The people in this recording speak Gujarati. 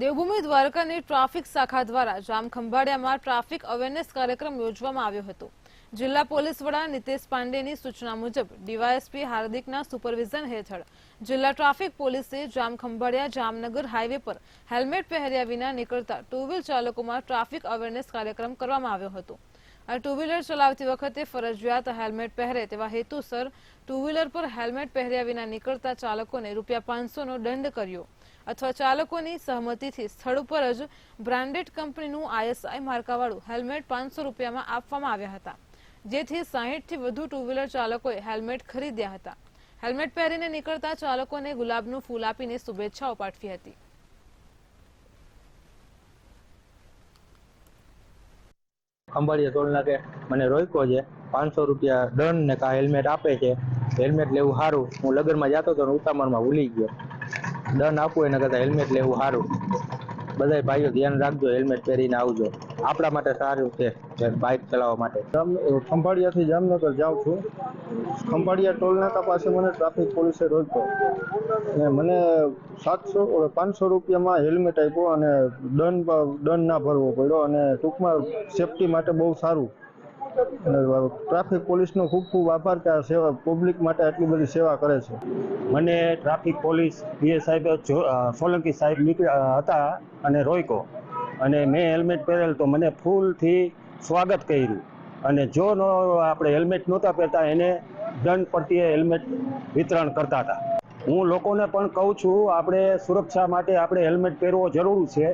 દેવભૂમિ દ્વારકાની ટ્રાફિક શાખા દ્વારા જામખંભાળિયામાં ટ્રાફિક અવેરનેસ કાર્યક્રમ યોજવામાં આવ્યો હતો। જિલ્લા પોલીસ વડા નિતેશ પાંડેની સૂચના મુજબ ડીવાયએસપી હાર્દિકના સુપરવિઝન હેઠળ જિલ્લા ટ્રાફિક પોલીસે જામખંભાળિયા જામનગર હાઈવે પર હેલ્મેટ પહેર્યા વિના નીકળતા ટુ વ્હીલ ચાલકોમાં ટ્રાફિક અવેરનેસ કાર્યક્રમ કરવામાં આવ્યો હતો। આ ટુ વ્હીલર ચલાવતી વખતે ફરજિયાત હેલ્મેટ પહેરે તેવા હેતુસર ટુ વ્હીલર પર હેલ્મેટ પહેર્યા વિના નીકળતા ચાલકોને ₹500નો દંડ કર્યો અથવા ચાલકોની સહમતિથી સ્થળ ઉપર જ બ્રાન્ડેડ કંપનીનું ISI માર્કાવાળું હેલ્મેટ ₹500માં આપવામાં આવ્યા હતા, જેથી 60થી વધુ ટુ વ્હીલર ચાલકોએ હેલ્મેટ ખરીદ્યા હતા। હેલ્મેટ પહેરીને નીકળતા ચાલકોને ગુલાબનું ફૂલ આપીને શુભેચ્છાઓ પાઠવી હતી। ખંભાળિયા ટોલ નાકે મને રોક્યો છે, ₹500 દંડ ને કા હેલ્મેટ આપે છે। હેલ્મેટ લેવું સારું, હું લગનમાં જતો હતો, ઉતામળમાં ભૂલી ગયો। દંડ આપવું એના કરતાં હેલ્મેટ લેવું સારું। બધા ભાઈઓ ધ્યાન રાખજો, હેલ્મેટ પહેરીને આવજો, આપણા માટે સારું છે બાઇક ચલાવવા માટે। ખંભાળિયાથી જામનગર જાઉં છું। ખંભાળિયા ટોલ નાકા પાસે મને ટ્રાફિક પોલીસે રોક્યો અને મને ₹500માં હેલ્મેટ આપ્યો અને દંડ ના ભરવો પડ્યો અને ટૂંકમાં સેફટી માટે બહુ સારું। અને ટ્રાફિક પોલીસનો ખૂબ ખૂબ આભાર કે આ સેવા પબ્લિક માટે આટલી બધી સેવા કરે છે। મને ટ્રાફિક પોલીસ પીએ સાહેબ સોલંકી સાહેબ હતા અને રોક્યો અને મેં હેલ્મેટ પહેરેલ તો મને ફૂલથી સ્વાગત કર્યું અને જો આપણે હેલ્મેટ નહોતા પહેરતા એને દંડ પ્રત્યે હેલ્મેટ વિતરણ કરતા હતા। હું લોકોને પણ કહું છું, આપણે સુરક્ષા માટે આપણે હેલ્મેટ પહેરવો જરૂરી છે।